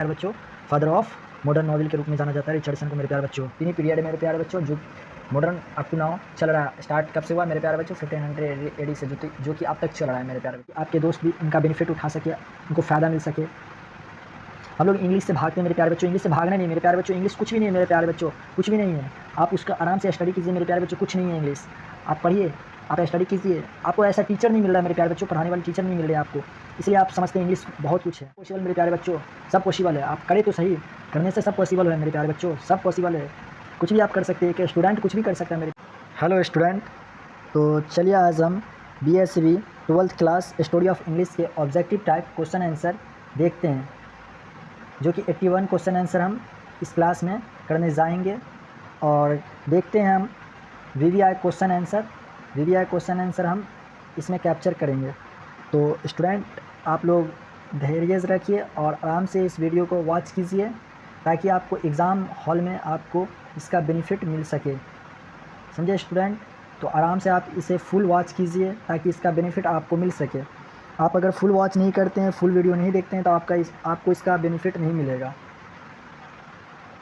प्यारे बच्चों, father of modern novel के रूप में जाना जाता है रिचर्डसन को मेरे प्यारे बच्चों। तीन पीरियड है मेरे प्यारे बच्चों, जो मॉडर्न अप टू नाउ चल रहा है। स्टार्ट कब से हुआ मेरे प्यारे बच्चों? 1500 एडी से, जो कि अब तक चल रहा है मेरे प्यारे बच्चों। आपके दोस्त भी इनका बेनिफिट उठा सके, उनको फ़ायदा मिल सके। हम लोग इंग्लिश से भागते हैं मेरे प्यारे बच्चों, इंग्लिश से भागना नहीं मेरे प्यारे बच्चों। इंग्लिश कुछ भी नहीं है मेरे प्यारे बच्चों, कुछ भी नहीं है। आप उसका आराम से स्टडी कीजिए मेरे प्यारे बच्चों, कुछ नहीं है इंग्लिश। आप पढ़िए, आप स्टडी कीजिए। आपको ऐसा टीचर नहीं मिल रहा है मेरे प्यारे बच्चों, पढ़ाने वाले टीचर नहीं मिल रहे हैं आपको, इसलिए आप समझते हैं इंग्लिश बहुत कुछ है। पॉसिबल मेरे प्यारे बच्चों, सब पॉसिबल है। आप करें तो सही, करने से सब पॉसिबल है मेरे प्यारे बच्चों, सब पॉसिबल है। कुछ भी आप कर सकते हैं, कि स्टूडेंट कुछ भी कर सकता है मेरे। हेलो स्टूडेंट, तो चलिए आज हम BSc 12th class story of English के ऑब्जेक्टिव टाइप क्वेश्चन आंसर देखते हैं, जो कि 81 क्वेश्चन आंसर हम इस क्लास में करने जाएंगे। और देखते हैं हम VVI question answer, VVI question answer हम इसमें कैप्चर करेंगे। तो स्टूडेंट, आप लोग धैर्य रखिए और आराम से इस वीडियो को वॉच कीजिए, ताकि आपको एग्ज़ाम हॉल में आपको इसका बेनिफिट मिल सके। समझे स्टूडेंट? तो आराम से आप इसे फुल वॉच कीजिए, ताकि इसका बेनिफिट आपको मिल सके। आप अगर फुल वॉच नहीं करते हैं, फुल वीडियो नहीं देखते हैं, तो आपको इसका बेनिफिट नहीं मिलेगा।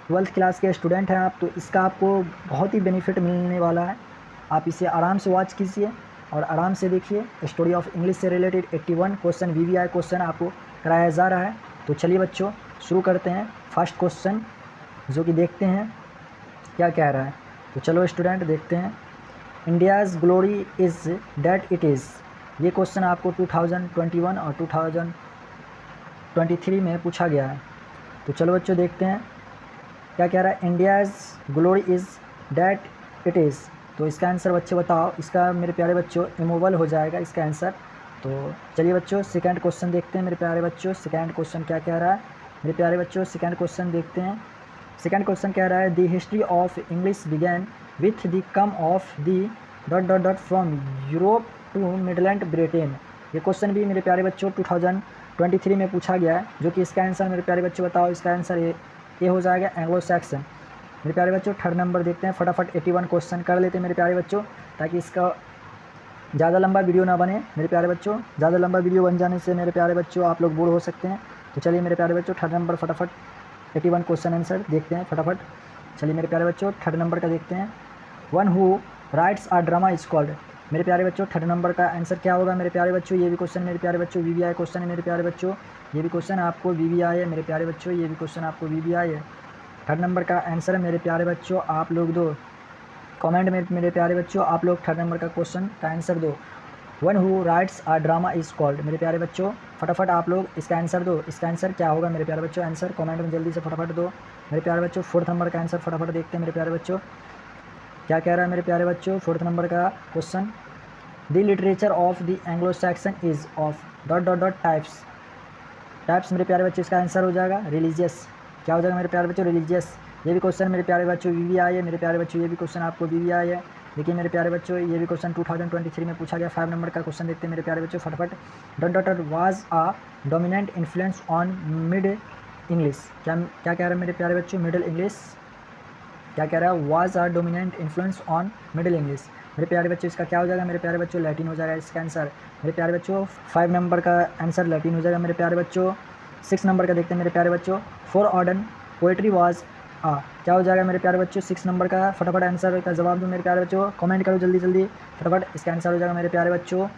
12th क्लास के स्टूडेंट हैं आप, तो इसका आपको बहुत ही बेनिफिट मिलने वाला है। आप इसे आराम से वॉच कीजिए और आराम से देखिए। स्टोरी ऑफ इंग्लिश से रिलेटेड 81 क्वेश्चन VVI क्वेश्चन आपको कराया जा रहा है। तो चलिए बच्चों, शुरू करते हैं फर्स्ट क्वेश्चन, जो कि देखते हैं क्या कह रहा है। तो चलो स्टूडेंट, देखते हैं। India's glory is that it is. ये क्वेश्चन आपको 2021 और 2023 में पूछा गया है। तो चलो बच्चों, देखते हैं क्या कह रहा है। India's glory is that it is. तो इसका आंसर बच्चे बताओ। इसका मेरे प्यारे बच्चों इमूवल हो जाएगा इसका आंसर। तो चलिए बच्चों, सेकंड क्वेश्चन देखते हैं मेरे प्यारे बच्चों। सेकंड क्वेश्चन क्या कह रहा है मेरे प्यारे बच्चों? सेकंड क्वेश्चन देखते हैं। सेकंड क्वेश्चन कह रहा है, the history of English began with the come of the dot dot dot from Europe to Midland Britain. ये क्वेश्चन भी मेरे प्यारे बच्चों 2023 में पूछा गया है, जो कि इसका आंसर मेरे प्यारे बच्चों बताओ। इसका आंसर ये हो जाएगा एंग्लो सैक्सन। मेरे प्यारे बच्चों, थर्ड नंबर देखते हैं। फटाफट 81 क्वेश्चन कर लेते हैं मेरे प्यारे बच्चों, ताकि इसका ज़्यादा लंबा वीडियो ना बने मेरे प्यारे बच्चों। ज़्यादा लंबा वीडियो बन जाने से मेरे प्यारे बच्चों आप लोग बोर हो सकते हैं। तो चलिए मेरे प्यारे बच्चों, थर्ड नंबर फटाफट 81 क्वेश्चन आंसर देखते हैं फटाफट। चलिए मेरे प्यारे बच्चों, थर्ड नंबर का देखते हैं। One who writes a drama is called. मेरे प्यारे बच्चों, थर्ड नंबर का आंसर क्या होगा मेरे प्यारे बच्चों? ये भी क्वेश्चन मेरे प्यारे बच्चों VVI क्वेश्चन है मेरे प्यारे बच्चों। ये भी क्वेश्चन आपको VVI है मेरे प्यारे बच्चों, ये भी क्वेश्चन आपको VVI है। थर्ड नंबर का आंसर है मेरे प्यारे बच्चों। आप लोग दो कमेंट में मेरे प्यारे बच्चों, आप लोग थर्ड नंबर का क्वेश्चन का आंसर दो। One who writes a drama is called. मेरे प्यारे बच्चों, फटाफट आप लोग इसका आंसर दो। इसका आंसर क्या होगा मेरे प्यारे बच्चों? आंसर कमेंट में जल्दी से फटाफट दो मेरे प्यारे बच्चों। फोर्थ नंबर का आंसर फटाफट देखते हैं मेरे प्यारे बच्चों, क्या कह रहा है मेरे प्यारे बच्चों। फोर्थ नंबर का question, the literature of the Anglo Saxon is of dot dot dot types. Types मेरे प्यारे बच्चों इसका आंसर हो जाएगा रिलीजियस। क्या हो जाएगा मेरे प्यारे बच्चों? रिलीजियस। ये भी क्वेश्चन मेरे प्यारे बच्चों VVI है मेरे प्यारे बच्चों, ये भी क्वेश्चन आपको VVI है। देखिए मेरे प्यारे बच्चों, ये भी क्वेश्चन 2023 में पूछा गया। 5 नंबर का क्वेश्चन देखते हैं मेरे प्यारे बच्चों फटाफट। Dot dot dot was a dominant influence on mid English. क्या क्या कह रहा है मेरे प्यारे बच्चों? Middle English. क्या कह रहा है? Was a dominant influence on middle English. मेरे प्यारे बच्चों, इसका क्या हो जाएगा मेरे प्यारे बच्चों? लैटिन हो जाएगा इसका आंसर मेरे प्यारे बच्चों। 5 नंबर का आंसर लैटिन हो जाएगा मेरे प्यारे बच्चों। 6 नंबर का देखते हैं मेरे प्यारे बच्चों। फॉर ऑर्डन पोएट्री वाज आ। क्या हो जाएगा मेरे प्यारे बच्चों? 6 नंबर का फटाफट आंसर का जवाब दो मेरे प्यारे बच्चों, कमेंट करो जल्दी जल्दी फटाफट। इसका आंसर हो जाएगा मेरे प्यारे बच्चों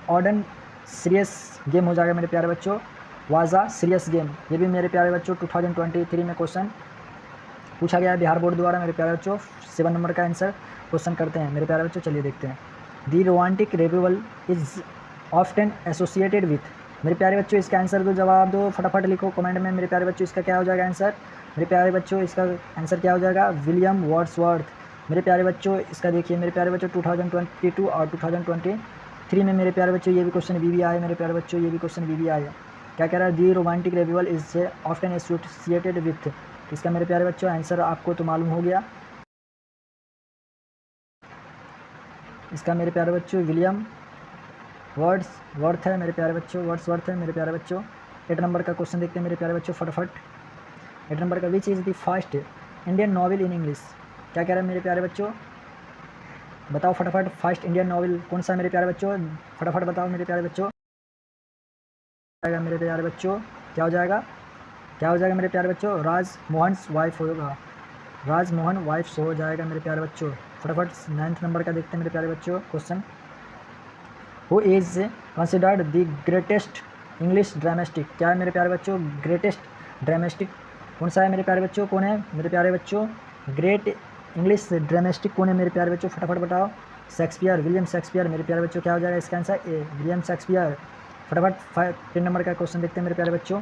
ऑर्डन सीरियस गेम हो जाएगा मेरे प्यारे बच्चों। वाजा सीरियस गेम, ये भी मेरे प्यारे बच्चों 2023 में क्वेश्चन पूछा गया है बिहार बोर्ड द्वारा मेरे प्यारे बच्चों। 7 नंबर का आंसर क्वेश्चन करते हैं मेरे प्यारे बच्चों, चलिए देखते हैं। The romantic revival is often associated with. मेरे प्यारे बच्चों, इसका आंसर दो, जवाब दो फटाफट लिखो कमेंट में मेरे प्यारे बच्चों। इसका क्या हो जाएगा आंसर मेरे प्यारे बच्चों? इसका आंसर क्या हो जाएगा? William Wordsworth. मेरे प्यारे बच्चों, इसका देखिए मेरे प्यारे बच्चों 2022 और 2023 में मेरे प्यारे बच्चों ये भी क्वेश्चन VVI है मेरे प्यारे बच्चों, ये भी क्वेश्चन VVI है। क्या कह रहा है? The romantic revival is often associated with. इसका मेरे प्यारे बच्चों आंसर आपको तो मालूम हो गया। इसका मेरे प्यारे बच्चों विलियम वर्ड्सवर्थ है मेरे प्यारे बच्चों, वर्ड्सवर्थ है मेरे प्यारे बच्चों। 8 नंबर का क्वेश्चन देखते हैं मेरे प्यारे बच्चों फटाफट। 8 नंबर का, which is the first Indian novel in English. क्या कह रहा है मेरे प्यारे बच्चों? बताओ फटाफट, फर्स्ट इंडियन नॉवल कौन सा है मेरे प्यारे बच्चों? फटाफट बताओ मेरे प्यारे बच्चों। मेरे प्यारे बच्चों क्या हो जाएगा? क्या हो जाएगा मेरे प्यारे बच्चों, राजमोहन वाइफ होगा, राजमोहन वाइफ हो जाएगा मेरे प्यारे बच्चों। फटाफट 9th नंबर का देखते हैं मेरे प्यारे बच्चों question. Who is considered the greatest English drumstick, क्या है मेरे प्यारे बच्चों, ग्रेटेस्ट ड्रामेस्टिक कौन सा है मेरे प्यारे बच्चों, कौन है मेरे प्यारे बच्चों, ग्रेट इंग्लिश ड्रामेस्टिक कौन है मेरे प्यारे बच्चों, फटाफट बताओ। शेक्सपियर, विलियम शेक्सपियर मेरे प्यारे बच्चों। क्या हो जाएगा इसका आंसर ए, विलियम शेक्सपियर। फटाफट 3 नंबर का क्वेश्चन देखते हैं मेरे प्यारे बच्चों।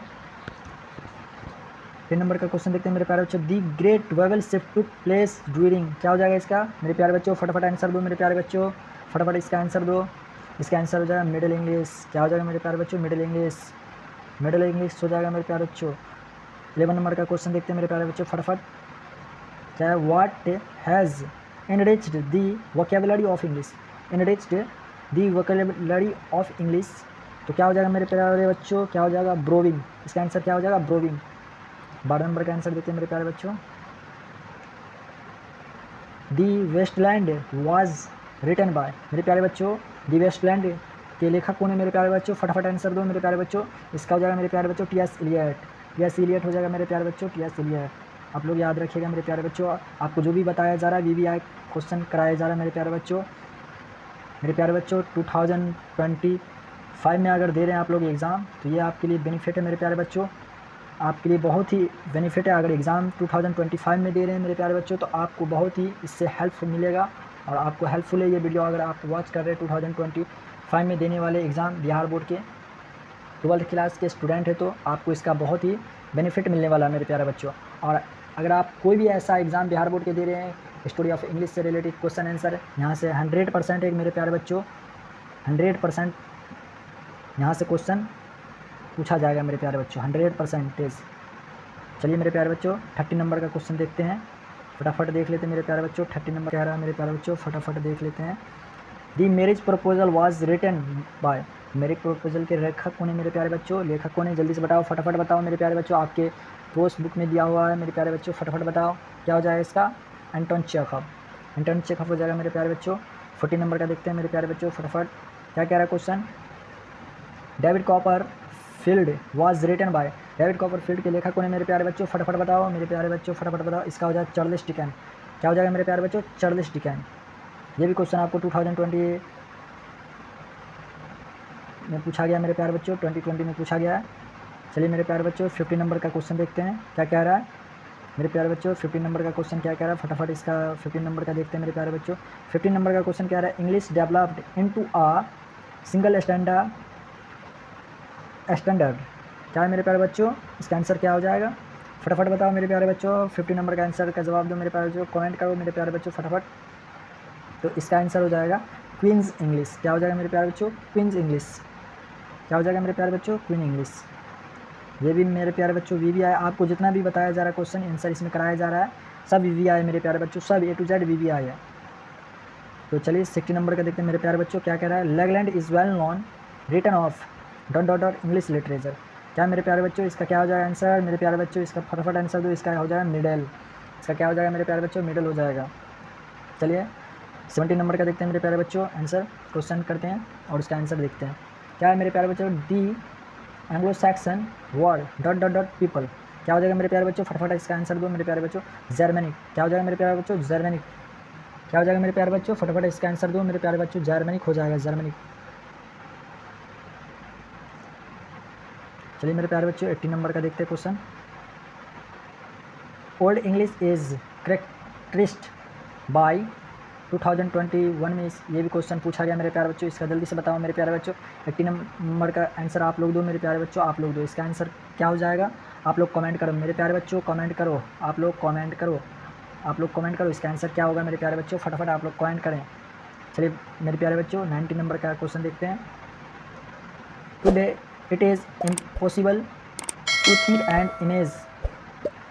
3 नंबर का क्वेश्चन देखते हैं मेरे प्यारे बच्चों। The great Wavell shift took place during, क्या हो जाएगा इसका मेरे प्यारे बच्चों, फटाफट आंसर दो मेरे प्यारे बच्चों, फटाफट इसका आंसर दो। इसका आंसर हो जाएगा मिडिल इंग्लिश। क्या हो जाएगा मेरे प्यारे बच्चों, मिडिल इंग्लिश, मिडिल इंग्लिश हो जाएगा मेरे प्यारे बच्चों। 11 नंबर का क्वेश्चन देखते हैं मेरे प्यारे बच्चों फटाफट। क्या है, what has enriched the vocabulary of English, enriched the vocabulary of English, तो क्या हो जाएगा मेरे प्यारे बच्चों, क्या हो जाएगा ब्रोविंग, इसका आंसर क्या हो जाएगा ब्रोविंग। 12 नंबर का आंसर देते हैं मेरे प्यारे बच्चों। दी वेस्टलैंड वाज रिटन बाय, मेरे प्यारे बच्चों दी वेस्टलैंड के लेखक कौन है मेरे प्यारे बच्चों, फटाफट आंसर दो मेरे प्यारे बच्चों। इसका हो जाएगा मेरे प्यारे बच्चों टी.एस. Elliot, T.S.. इलियट हो जाएगा मेरे प्यारे बच्चों, टी.एस. इलियट। आप लोग याद रखिएगा मेरे प्यारे बच्चों, आपको जो भी बताया जा रहा है VVI क्वेश्चन कराया जा रहा है मेरे प्यारे बच्चों। मेरे प्यारे बच्चों 2025 में अगर दे रहे हैं आप लोग एग्ज़ाम, तो ये आपके लिए बेनिफिट है मेरे प्यारे बच्चों, आपके लिए बहुत ही बेनिफिट है। अगर एग्ज़ाम 2025 में दे रहे हैं मेरे प्यारे बच्चों, तो आपको बहुत ही इससे हेल्प मिलेगा और आपको हेल्पफुल है ये वीडियो। अगर आप वॉच कर रहे हैं 2025 में देने वाले एग्ज़ाम बिहार बोर्ड के 12th क्लास के स्टूडेंट है, तो आपको इसका बहुत ही बेनिफिट मिलने वाला है मेरे प्यारे बच्चों। और अगर आप कोई भी ऐसा एग्ज़ाम बिहार बोर्ड के दे रहे हैं, स्टोरी ऑफ इंग्लिश से रिलेटेड क्वेश्चन आंसर यहाँ से 100% है मेरे प्यारे बच्चों, 100% यहाँ से क्वेश्चन पूछा जाएगा मेरे प्यारे बच्चों, 100%। चलिए मेरे प्यारे बच्चों 30 नंबर का क्वेश्चन देखते हैं, फटाफट देख लेते हैं मेरे प्यारे बच्चों। 30 नंबर कह रहा है मेरे प्यारे बच्चों, फटाफट देख लेते हैं। The marriage proposal was written by, marriage proposal के लेखक कौन है मेरे प्यारे बच्चों, लेखक कौन है, जल्दी से बताओ, फटाफट बताओ मेरे प्यारे बच्चों। आपके पोस्ट बुक में दिया हुआ है मेरे प्यारे बच्चों, फटाफट बताओ क्या हो जाएगा इसका, एंटोन चेखव, एंटोन चेखव हो जाएगा मेरे प्यारे बच्चों। 40 नंबर का देखते हैं मेरे प्यारे बच्चों फटाफट। क्या कह रहा है question, David Copperfield was written by, David Copperfield के लेखक कौन है मेरे प्यारे बच्चों, फटाफट बताओ मेरे प्यारे बच्चों, फटाफट बताओ। इसका हो जाएगा चार्ल्स डिकेन। क्या हो जाएगा मेरे प्यारे बच्चों, चार्ल्स डिकेन। ये भी क्वेश्चन आपको 2020 में पूछा गया मेरे प्यारे बच्चों, 2020 में पूछा गया है। चलिए मेरे प्यारे बच्चों 50 नंबर का क्वेश्चन देखते हैं क्या कह रहा है मेरे प्यारे बच्चों। 50 नंबर का क्वेश्चन क्या कह रहा है, फटाफट इसका 50 नंबर का देखते हैं मेरे प्यारे बच्चों। 50 नंबर का क्वेश्चन कह रहा है, English developed into a single standard, क्या है मेरे प्यारे बच्चों, इसका आंसर क्या हो जाएगा, फटाफट बताओ मेरे प्यारे बच्चों। 50 नंबर का आंसर का जवाब दो मेरे प्यारे बच्चों, कमेंट करो मेरे प्यारे बच्चों फटाफट। तो इसका आंसर हो जाएगा क्वींस इंग्लिश। क्या हो जाएगा मेरे प्यारे बच्चों, क्वींस इंग्लिश। क्या हो जाएगा मेरे प्यारे बच्चों, क्वीन इंग्लिश। ये भी मेरे प्यारे बच्चों VVI आपको जितना भी बताया जा रहा है क्वेश्चन आंसर इसमें कराया जा रहा है, सब VVI मेरे प्यारे बच्चों, सब A to Z VVI है। तो चलिए 60 नंबर का देखते हैं मेरे प्यारे बच्चों क्या कह रहा है, Langland is well known written of dot dot dot English literature. क्या मेरे प्यारे बच्चों इसका क्या हो जाएगा आंसर मेरे प्यारे बच्चों, इसका फटाफट आंसर दो। इसका हो जाएगा मिडल, इसका क्या हो जाएगा मेरे प्यारे बच्चों, मिडल हो जाएगा। चलिए 70 नंबर का देखते हैं मेरे प्यारे बच्चों आंसर, क्वेश्चन करते हैं और उसका आंसर देखते हैं। क्या है मेरे प्यारे बच्चों, the Anglo Saxon word dot dot dot people. क्या हो जाएगा मेरे प्यारे बच्चों, फटाफट इसका आंसर दो मेरे प्यारे बच्चों, जर्मनिक। क्या हो जाएगा मेरे प्यारे बच्चों, जर्मनिक। क्या हो जाएगा मेरे प्यारे बच्चों, फटाफट इसका आंसर दो मेरे प्यारे बच्चों, जर्मनिक हो जाएगा, जर्मनिक। चलिए मेरे प्यारे बच्चों 80 नंबर का देखते हैं question. Old English is characterised by 2021 में ये भी क्वेश्चन पूछा गया मेरे प्यारे बच्चों, इसका जल्दी से बताओ मेरे प्यारे बच्चों। 80 नंबर का आंसर आप लोग दो मेरे प्यारे बच्चों, आप लोग दो। इसका आंसर क्या हो जाएगा, आप लोग कमेंट करो मेरे प्यारे बच्चों, कमेंट करो, आप लोग कमेंट करो, आप लोग कमेंट करो। इसका आंसर क्या होगा मेरे प्यारे बच्चों, फटाफट आप लोग कमेंट करें। चलिए मेरे प्यारे बच्चों 90 नंबर का क्वेश्चन देखते हैं। Today it is impossible to think and image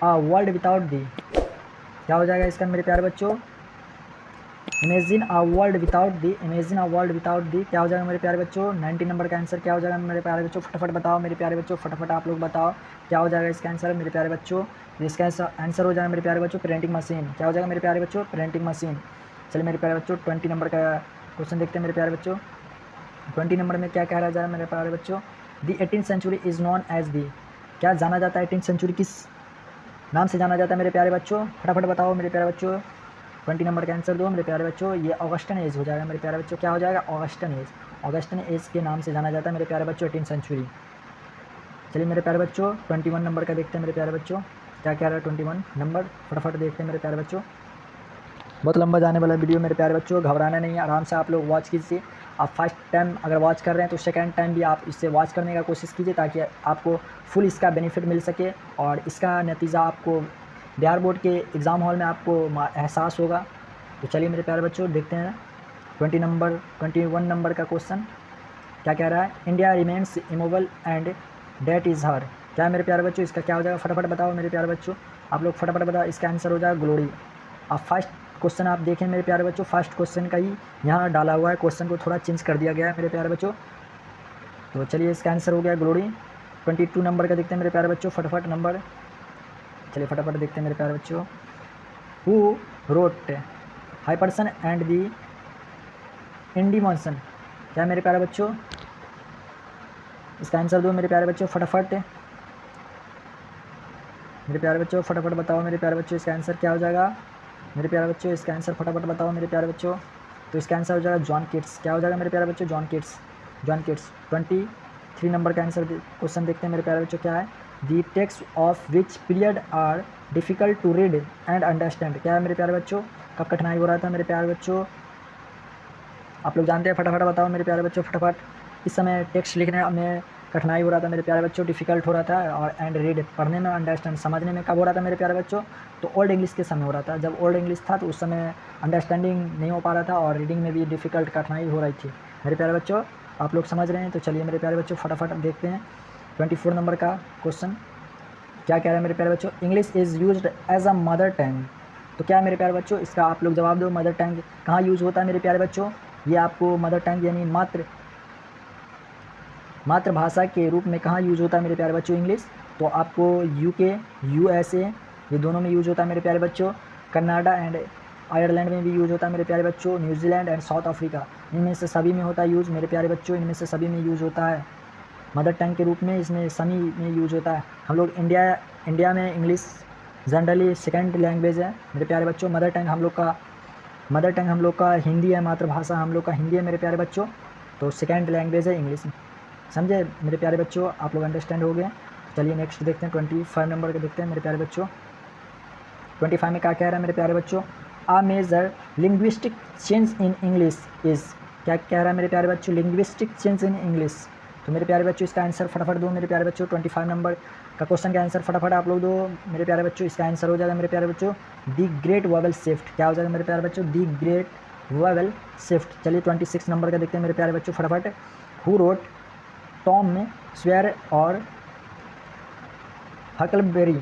a world without the. क्या हो जाएगा इसका मेरे प्यारे बच्चों, imagine a world without the, imagine a world without the. क्या हो जाएगा मेरे प्यारे बच्चों, 90 नंबर का आंसर क्या हो जाएगा मेरे प्यारे बच्चों, फटाफट बताओ मेरे प्यारे बच्चों, फटाफट आप लोग बताओ क्या हो जाएगा इसका आंसर मेरे प्यारे बच्चों। इसका आंसर हो जाएगा मेरे प्यारे बच्चों प्रिंटिंग मशीन। क्या हो जाएगा मेरे प्यारे बच्चों, प्रिंटिंग मशीन। चलिए मेरे प्यारे बच्चों 20 नंबर का क्वेश्चन देखते हैं मेरे प्यारे बच्चों। 20 नंबर में क्या कह रहा है मेरे प्यारे बच्चों, the 18th century is known as the, क्या जाना जाता है 18th सेंचुरी किस नाम से जाना जाता है मेरे प्यारे बच्चों? फटाफट बताओ मेरे प्यारे बच्चों। 20 नंबर का आंसर दो मेरे प्यारे बच्चों। ये ऑगस्टन एज हो जाएगा मेरे प्यारे बच्चों। क्या हो जाएगा? Augustan age. ऑगस्टन एज के नाम से जाना जाता है मेरे प्यारे बच्चों 18th सेंचुरी। चलिए मेरे प्यारे बच्चों 21 नंबर का देखते हैं मेरे प्यारे बच्चों। क्या क्या रहा है 21 नंबर? फटाफट देखते हैं मेरे प्यारे बच्चों। बहुत लंबा जाने वाला वीडियो मेरे प्यारे बच्चों, घबराना नहीं है, आराम से आप लोग वॉच कीजिए। आप फर्स्ट टाइम अगर वॉच कर रहे हैं तो सेकंड टाइम भी आप इससे वॉच करने का कोशिश कीजिए ताकि आपको फुल इसका बेनिफिट मिल सके और इसका नतीजा आपको बिहार बोर्ड के एग्ज़ाम हॉल में आपको एहसास होगा। तो चलिए मेरे प्यारे बच्चों देखते हैं 21 नंबर का क्वेश्चन क्या कह रहा है? India remains immovable and that is her. क्या मेरे प्यारे बच्चों इसका क्या हो जाएगा? फटाफट बताओ मेरे प्यारे बच्चों। आप लोग फटाफट बताओ, इसका आंसर हो जाएगा ग्लोरी। अब फर्स्ट क्वेश्चन आप देखें मेरे प्यारे बच्चों, फर्स्ट क्वेश्चन का ही यहाँ डाला हुआ है, क्वेश्चन को थोड़ा चेंज कर दिया गया है मेरे प्यारे बच्चों। तो चलिए इसका आंसर हो गया ग्लोरी। 22 नंबर का देखते हैं मेरे प्यारे बच्चों, फटाफट नंबर। चलिए फटाफट देखते हैं मेरे प्यारे बच्चों। Who wrote Hyperion and the Endymion. क्या मेरे प्यारे बच्चों इसका आंसर दो मेरे प्यारे बच्चों फटाफट। मेरे प्यारे बच्चों फटाफट बताओ मेरे प्यारे बच्चों इसका आंसर क्या हो जाएगा? मेरे प्यारे बच्चों इसका आंसर फटाफट बताओ मेरे प्यारे बच्चों। तो इसका आंसर हो जाएगा जॉन किट्स। क्या हो जाएगा मेरे प्यारे बच्चों? John Keats. John Keats 23 number का आंसर क्वेश्चन देखते हैं मेरे प्यारे बच्चों क्या है? The text of which period are difficult to read and understand. क्या है मेरे प्यारे बच्चों? कब कठिनाई हो रहा था मेरे प्यारे बच्चों? आप लोग जानते हैं, फटाफट बताओ मेरे प्यारे बच्चों फटाफट। इस समय टेक्स्ट लिखने में कठिनाई हो रहा था मेरे प्यारे बच्चों, डिफ़िकल्ट हो रहा था, और एंड रीड पढ़ने में, अंडरस्टैंड समझने में कब हो रहा था मेरे प्यारे बच्चों? तो ओल्ड इंग्लिश के समय हो रहा था। जब ओल्ड इंग्लिश था तो उस समय अंडरस्टैंडिंग नहीं हो पा रहा था और रीडिंग में भी डिफ़िकल्ट कठिनाई हो रही थी मेरे प्यारे बच्चों। आप लोग समझ रहे हैं? तो चलिए मेरे प्यारे बच्चों फटाफट देखते हैं 24 नंबर का क्वेश्चन क्या कह रहा है मेरे प्यारे बच्चों? English is used as a mother tongue. तो क्या मेरे प्यारे बच्चों इसका आप लोग जवाब दो। मदर टंग कहाँ यूज़ होता है मेरे प्यारे बच्चों? ये आपको मदर टंग यानी मातृभाषा के रूप में कहाँ यूज़ होता है मेरे प्यारे बच्चों इंग्लिश? तो आपको यूके, यूएसए ये दोनों में यूज़ होता है मेरे प्यारे बच्चों। कनाडा एंड आयरलैंड में भी यूज़ होता है मेरे प्यारे बच्चों। न्यूजीलैंड एंड साउथ अफ्रीका, इनमें से सभी में होता है यूज़ मेरे प्यारे बच्चों। इनमें से सभी में यूज़ होता है मदर टंग के रूप में, इसमें सभी में यूज़ होता है। हम लोग इंडिया में इंग्लिश जनरली सेकेंड लैंग्वेज है मेरे प्यारे बच्चों। मदर टंग हम लोग का हिंदी है, मातृभाषा हम लोग का हिंदी है मेरे प्यारे बच्चों। तो सेकेंड लैंग्वेज है इंग्लिश। समझे मेरे प्यारे बच्चों? आप लोग अंडरस्टैंड हो गए? चलिए नेक्स्ट देखते हैं 25 नंबर का देखते हैं मेरे प्यारे बच्चों। 25 में क्या कह रहा है मेरे प्यारे बच्चों? A major linguistic change in English is. क्या कह रहा है मेरे प्यारे बच्चों? Linguistic change in English. तो मेरे प्यारे बच्चों इसका आंसर फटाफट दो मेरे प्यारे बच्चों। 25 नंबर का क्वेश्चन का आंसर फटाफट आप लोग दो मेरे प्यारे बच्चों। इसका आंसर हो जाएगा मेरे प्यारे बच्चों दी ग्रेट वोवेल शिफ्ट। क्या हो जाएगा मेरे प्यारे बच्चों? The great vowel shift. चलिए 26 नंबर का देखते हैं मेरे प्यारे बच्चों फटाफट। हु रोट टॉम में स्वेयर और हकलबेरी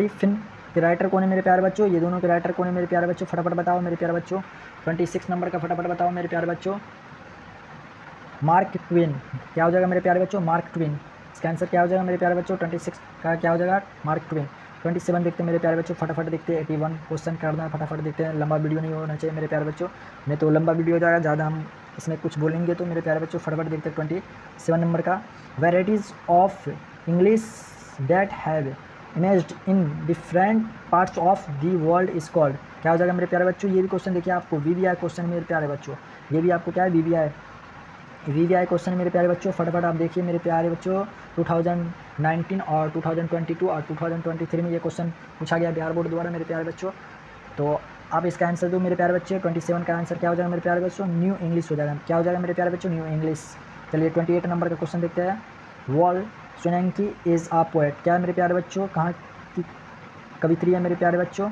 फिन के राइटर कौन है मेरे प्यारे बच्चों? ये दोनों के राइटर कौन है मेरे प्यारे बच्चों? फटाफट बताओ मेरे प्यारे बच्चों। 26 नंबर का फटाफट बताओ मेरे प्यारे बच्चों। Mark Twain. क्या हो जाएगा मेरे प्यारे बच्चों? Mark Twain. इसका आंसर क्या हो जाएगा मेरे प्यारे बच्चों? 26 का क्या हो जाएगा? Mark Twain. 27 देखते हैं मेरे प्यारे बच्चों फटाफट देखते हैं। 81 क्वेश्चन करना है, फटाफट देखते हैं। लंबा वीडियो नहीं होना चाहिए मेरे प्यारे बच्चों, नहीं तो लंबा वीडियो हो जाएगा, ज़्यादा हम इसमें कुछ बोलेंगे तो मेरे प्यारे बच्चों फटाफट देखते हैं 27 नंबर का। Varieties of English that have imaged in different parts of the world is called. क्या हो जाएगा मेरे प्यारे बच्चों? ये भी क्वेश्चन देखिए आपको वीवीआई क्वेश्चन मेरे प्यारे बच्चों, ये भी आपको क्या है वीवीआई क्वेश्चन मेरे प्यारे बच्चों। फटाफट आप देखिए मेरे प्यारे बच्चों 2019 और 2022 और 2023 में ये क्वेश्चन पूछा गया बिहार बोर्ड द्वारा मेरे प्यारे बच्चों। तो आप इसका आंसर दो मेरे प्यारे बच्चे। 27 का आंसर क्या हो जाएगा मेरे प्यारे बच्चों? न्यू इंग्लिश हो जाएगा। क्या हो जाएगा मेरे प्यारे बच्चों? New English. चलिए 28 नंबर का क्वेश्चन देखते हैं। वॉल सोलंकी इज़ आ पोएट। क्या है मेरे प्यारे बच्चों? कहाँ की कवित्री है मेरे प्यारे बच्चों,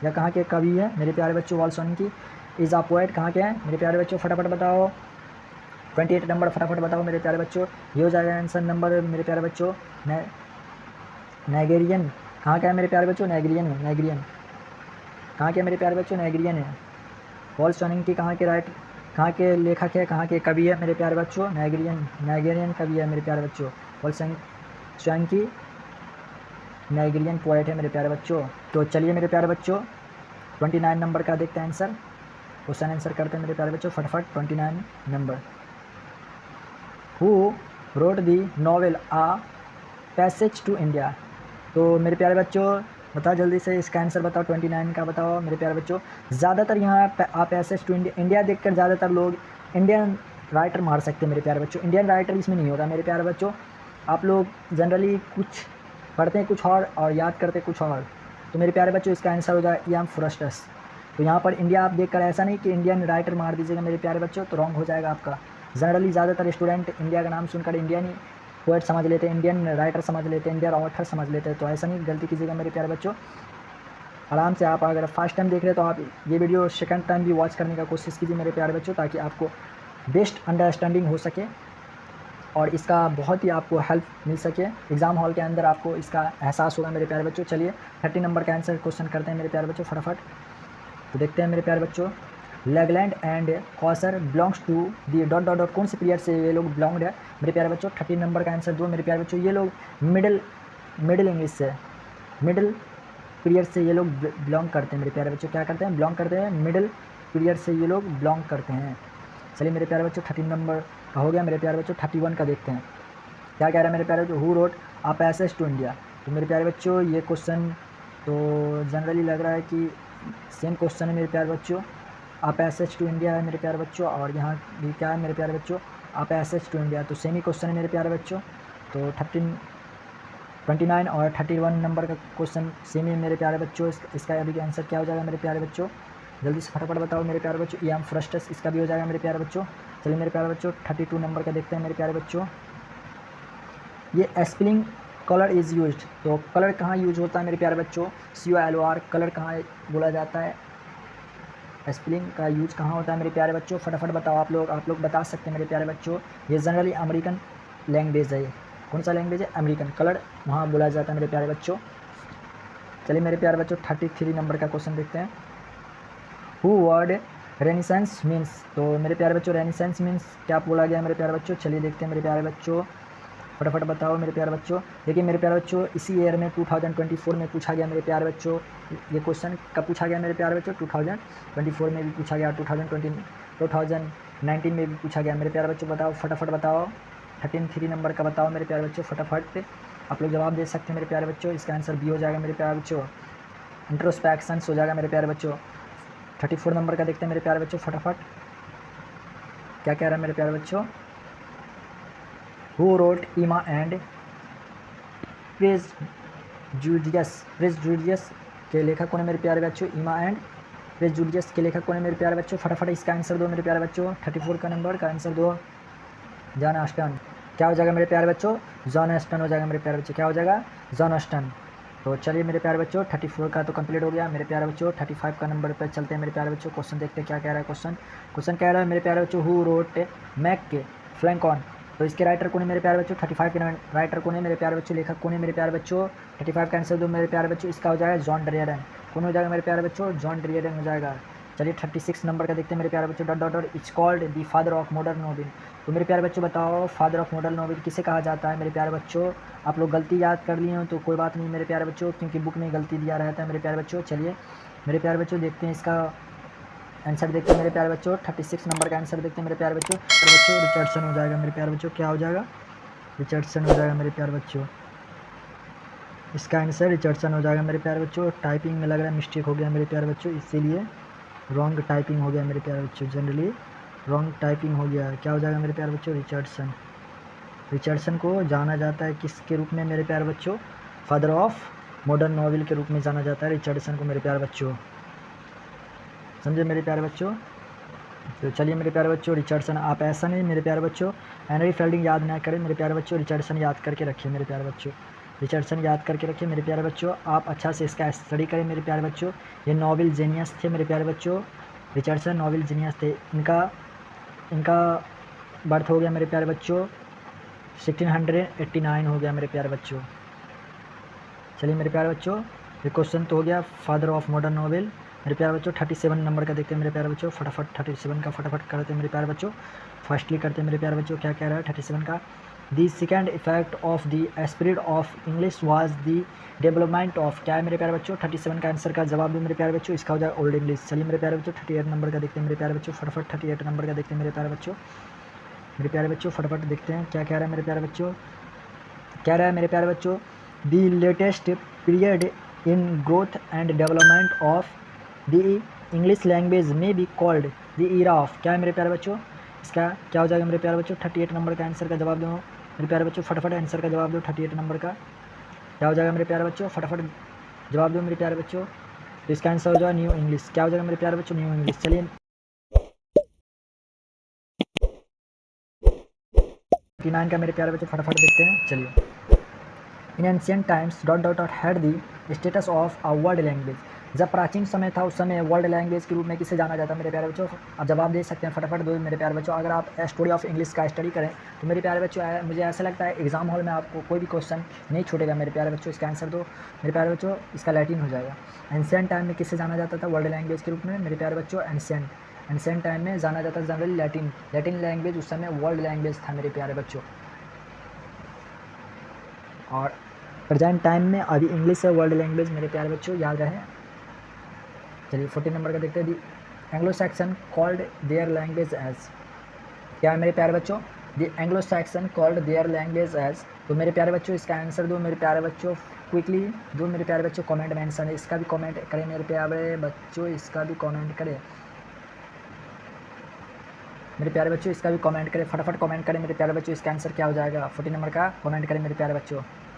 या कहाँ के कवि है मेरे प्यारे बच्चों? वॉल सोलंकी इज़ आ पोएट कहाँ के हैं मेरे प्यारे बच्चों? फटाफट बताओ 28 नंबर फटाफट बताओ मेरे प्यारे बच्चों। ये हो जाएगा आंसर नंबर मेरे प्यारे बच्चों। नाइगेरियन कहाँ का है मेरे प्यारे बच्चों? नाइगेरियन है। नाइगेरियन कहाँ के मेरे प्यारे बच्चों? नाइगेरियन है। पॉल सोलंकी कहाँ के लेखक है, कहाँ के कवि है मेरे प्यारे बच्चों? नाइगेरियन कवि है मेरे प्यारे बच्चों। पॉल सोलंकी नाइगेरियन पोएट है मेरे प्यारे बच्चों। तो चलिए मेरे प्यारे बच्चों 29 नंबर का देखते हैं आंसर। क्वेश्चन आंसर करते हैं मेरे प्यारे बच्चों फटाफट। 29 नंबर। Who wrote the novel a passage to India. तो मेरे प्यारे बच्चों बताओ जल्दी से इसका आंसर बताओ, 29 का बताओ मेरे प्यारे बच्चों। ज़्यादातर यहाँ आप पैसेज टू इंडिया देखकर ज़्यादातर लोग इंडियन राइटर मार सकते हैं मेरे प्यारे बच्चों। इंडियन राइटर इसमें नहीं होगा मेरे प्यारे बच्चों। आप लोग जनरली कुछ पढ़ते हैं कुछ और याद करते कुछ और। तो मेरे प्यारे बच्चों इसका आंसर हो जाएगा इयाम फ्रस्टस। तो यहाँ पर इंडिया आप देखकर ऐसा नहीं कि इंडियन राइटर मार दीजिएगा मेरे प्यारे बच्चों, तो रॉन्ग हो जाएगा आपका। जनरली ज़्यादातर स्टूडेंट इंडिया का नाम सुनकर इंडियन ही पोएट समझ लेते हैं, इंडियन राइटर समझ लेते हैं, इंडियन ऑथर समझ लेते हैं। तो ऐसा नहीं गलती कीजिएगा मेरे प्यारे बच्चों। आराम से आप अगर फर्स्ट टाइम देख रहे हैं तो आप ये वीडियो सेकंड टाइम भी वॉच करने का कोशिश कीजिए मेरे प्यारे बच्चों, ताकि आपको बेस्ट अंडरस्टैंडिंग हो सके और इसका बहुत ही आपको हेल्प मिल सके। एग्ज़ाम हॉल के अंदर आपको इसका एहसास होगा मेरे प्यारे बच्चों। चलिए 30 नंबर का आंसर क्वेश्चन करते हैं मेरे प्यारे बच्चों फटाफट। तो देखते हैं मेरे प्यारे बच्चों, Langland and Chaucer belongs to the dot dot dot, कौन से पीरियड से ये लोग बिलोंग्ड है मेरे प्यारे बच्चों। 30 नंबर का आंसर दो मेरे प्यारे बच्चों। ये लोग मिडिल इंग्लिश से, मिडिल पीरियड से ये लोग बिलोंग करते हैं मेरे प्यारे बच्चों। क्या करते हैं? बिलोंग करते हैं, मिडिल पीरियड से ये लोग बिलोंग करते हैं। चलिए मेरे प्यारे बच्चों 30 नंबर का हो गया मेरे प्यारे बच्चों। 31 का देखते हैं क्या कह रहा है मेरे प्यारे बच्चों। Who wrote a passage to India. तो मेरे प्यारे बच्चों ये क्वेश्चन तो जनरली लग रहा है कि सेम क्वेश्चन है मेरे प्यारे बच्चों। अ पैसेज टू इंडिया है मेरे प्यारे बच्चों, और यहाँ भी क्या है मेरे प्यारे बच्चों, अ पैसेज टू इंडिया। तो सेम ही क्वेश्चन है मेरे प्यारे बच्चों। तो 29 और 31 नंबर का क्वेश्चन सेम ही मेरे प्यारे बच्चों। इसका अभी आंसर क्या हो जाएगा मेरे प्यारे बच्चों, जल्दी से फटाफट बताओ मेरे प्यारे बच्चों। इयाम फ्रस्टस इसका भी हो जाएगा मेरे प्यारे बच्चों। चलिए मेरे प्यारे बच्चों 32 नंबर का देखते हैं मेरे प्यारे बच्चों। ये स्पेलिंग कलर इज़ यूज्ड। तो कलर कहाँ यूज होता है मेरे प्यारे बच्चों, COLOR, कलर कहाँ बोला जाता है, स्पेलिंग का यूज कहाँ होता है मेरे प्यारे बच्चों। फटाफट बताओ आप लोग बता सकते हैं मेरे प्यारे बच्चों। ये जनरली अमेरिकन लैंग्वेज है। कौन सा लैंग्वेज है? अमेरिकन। कलर वहाँ बोला जाता है मेरे प्यारे बच्चों। चलिए मेरे प्यारे बच्चों 33 नंबर का क्वेश्चन देखते हैं। Who word renaissance means. तो मेरे प्यारे बच्चों रेनिसेंस मीन्स क्या बोला गया मेरे प्यारे बच्चों। चलिए देखते हैं मेरे प्यारे बच्चों, फटाफट बताओ मेरे प्यारे बच्चों। देखिए मेरे प्यारे बच्चों इसी ईयर में 2024 में पूछा गया मेरे प्यारे बच्चों। ये क्वेश्चन कब पूछा गया मेरे प्यारे बच्चों, 2024 में भी पूछा गया, 2019 में भी पूछा गया मेरे प्यारे बच्चों। बताओ फटाफट बताओ, 33 नंबर का बताओ मेरे प्यारे बच्चों फटाफट। आप लोग जवाब दे सकते हैं मेरे प्यारे बच्चों। इसका आंसर बी हो जाएगा मेरे प्यारे बच्चों, इंट्रोस्पेक्शंस हो जाएगा मेरे प्यारे बच्चों। 34 नंबर का देखते हैं मेरे प्यारे बच्चों फटाफट, क्या कह रहा है मेरे प्यारे बच्चों। हु रोट ईमा एंड प्रेजुडियस के लेखक कौन है मेरे प्यारे बच्चों। ईमा एंड प्रेजुडियस के लेखक कौन है मेरे प्यारे बच्चों। फटाफट इसका आंसर दो मेरे प्यारे बच्चों। 34 का नंबर का आंसर दो। John Austen. क्या हो जाएगा मेरे प्यारे बच्चों, जॉन ऑस्टन हो जाएगा मेरे प्यारे बच्चों। क्या हो जाएगा, जॉन ऑस्टन। तो चलिए मेरे प्यारे बच्चों 34 का तो कंप्लीट हो गया मेरे प्यारे बच्चों। 35 का नंबर पर चलते हैं मेरे प्यारे बच्चों। क्वेश्चन देखते हैं क्या कह रहा है क्वेश्चन कह रहा है मेरे प्यारे बच्चों, हु रोट मैक के फ्लैंकॉन। तो इसके राइटर कौन है मेरे प्यारे बच्चों। 35 के राइटर कौन है मेरे प्यारे बच्चों, लेखक कौन है मेरे प्यारे बच्चों। 35 का आंसर दो मेरे प्यारे बच्चों। इसका हो जाएगा जॉन ड्रियडन। कौन हो जाएगा मेरे प्यारे बच्चों, जॉन ड्रियडन हो जाएगा। चलिए 36 नंबर का देखते हैं मेरे प्यारे बच्चों। Dot dot dot it's called the father of modern novel. तो मेरे प्यारे बच्चों बताओ फादर ऑफ मॉडर्न नॉवेल किसे कहा जाता है मेरे प्यारे बच्चों। आप लोग गलती याद कर लिए हो तो कोई बात नहीं मेरे प्यारे बच्चों, क्योंकि बुक में गलती दिया रहता है मेरे प्यारे बच्चों। चलिए मेरे प्यारे बच्चों देखते हैं इसका आंसर देखते हैं मेरे प्यारे बच्चों। 36 नंबर का आंसर देखते हैं मेरे प्यारे बच्चों। रिचर्डसन हो जाएगा मेरे प्यारे बच्चों। क्या हो जाएगा, रिचर्डसन हो जाएगा मेरे प्यारे बच्चों। इसका आंसर रिचर्डसन हो जाएगा मेरे प्यारे बच्चों। टाइपिंग में लग रहा है मिस्टेक हो गया मेरे प्यारे बच्चों, इसीलिए रॉन्ग टाइपिंग हो गया मेरे प्यारे बच्चों। जनरली रॉन्ग टाइपिंग हो गया। क्या हो जाएगा मेरे प्यारे बच्चों, रिचर्डसन। रिचर्डसन को जाना जाता है किसके रूप में मेरे प्यारे बच्चों, फादर ऑफ मॉडर्न नॉवेल के रूप में जाना जाता है रिचर्डसन को मेरे प्यारे बच्चों। समझे मेरे प्यारे बच्चों। तो चलिए मेरे प्यारे बच्चों रिचर्डसन, आप ऐसा नहीं मेरे प्यारे बच्चों हेनरी फील्डिंग याद ना करें मेरे प्यारे बच्चों, रिचर्डसन याद करके रखिए मेरे प्यारे बच्चों। रिचर्डसन याद करके रखिए मेरे प्यारे बच्चों। आप अच्छा से इसका स्टडी करें मेरे प्यारे बच्चों। ये नॉवेल जीनियस थे मेरे प्यारे बच्चों, रिचर्डसन नॉवेल जीनियस थे। इनका बर्थ हो गया मेरे प्यारे बच्चों 1689 हो गया मेरे प्यारे बच्चों। चलिए मेरे प्यारे बच्चों ये क्वेश्चन तो हो गया फादर ऑफ मॉडर्न नॉवेल मेरे प्यारे बच्चों। 37 नंबर का देखते हैं मेरे प्यारे बच्चों फटाफट। 37 का फटाफट करते हैं मेरे प्यारे बच्चों, फर्स्टली करते हैं मेरे प्यारे बच्चों। क्या कह रहा है 37 का, the second effect of the spirit of English was the development of. क्या है मेरे प्यारे बच्चों, 37 का आंसर का जवाब दो मेरे प्यारे बच्चों। इसका हो जाए ओल्ड इंग्लिश। चलिए मेरे प्यारे बच्चों 38 नंबर का देखते हैं मेरे प्यारे बच्चों फटाफट। 38 नंबर का देखते हैं मेरे प्यारे बच्चों। मेरे प्यारे बच्चों फटाफट देखते हैं क्या कह रहा है मेरे प्यारे बच्चों। कह रहा है मेरे प्यारे बच्चों, the latest period in growth and development of the English language में be called the era of. क्या है मेरे प्यारे बच्चों, इसका क्या हो जाएगा मेरे प्यारे बच्चों? 38 नंबर का आंसर का जवाब दो मेरे प्यारे बच्चों, फटाफट आंसर का जवाब दो 38 नंबर का। क्या हो जाएगा मेरे प्यारे बच्चों? फटाफट जवाब दो मेरे प्यारे बच्चों। तो इसका आंसर हो जाएगा न्यू इंग्लिश। क्या हो जाएगा मेरे प्यारे बच्चों? New English. चलिए 39 का मेरे प्यारे बच्चों फटाफट देखते हैं। चलिए, in ancient times dot dot dot had the status of a world language. जब प्राचीन समय था उस समय वर्ल्ड लैंग्वेज के रूप में किसे जाना जाता है मेरे प्यारे बच्चों? आप जवाब दे सकते हैं, फटाफट दो मेरे प्यारे बच्चों। अगर आप स्टोरी ऑफ इंग्लिश का स्टडी करें तो मेरे प्यारे बच्चों मुझे ऐसा लगता है एग्जाम हॉल में आपको कोई भी क्वेश्चन नहीं छूटेगा मेरे प्यारे बच्चों। इसका आंसर दो मेरे प्यारे बच्चों, इसका लैटिन हो जाएगा। एंशियंट टाइम में किसे जाना जाता था वर्ल्ड लैंग्वेज के रूप में मेरे प्यारे बच्चों? एंशियंट टाइम में जाना जाता था जनरली लैटिन लैंग्वेज उस समय वर्ल्ड लैंग्वेज था मेरे प्यारे बच्चों। और प्रेजेंट टाइम में अभी इंग्लिश है वर्ल्ड लैंग्वेज मेरे प्यारे बच्चों, याद रहे। चलिए 14 नंबर का देखते हैं। The Anglo Saxon called their language as. क्या है मेरे प्यारे बच्चों? The Anglo Saxon called their language as. तो मेरे प्यारे बच्चों इसका आंसर दो मेरे प्यारे बच्चों, क्विकली दो मेरे प्यारे बच्चों। कमेंट मेंशन है, इसका भी कमेंट करें मेरे प्यारे बच्चों, इसका भी कमेंट करें मेरे प्यारे बच्चों, इसका भी कमेंट करें, फटाफट कमेंट करें मेरे प्यारे बच्चों। इसका आंसर क्या हो जाएगा? 14 नंबर का कमेंट करें मेरे प्यारे बच्चों।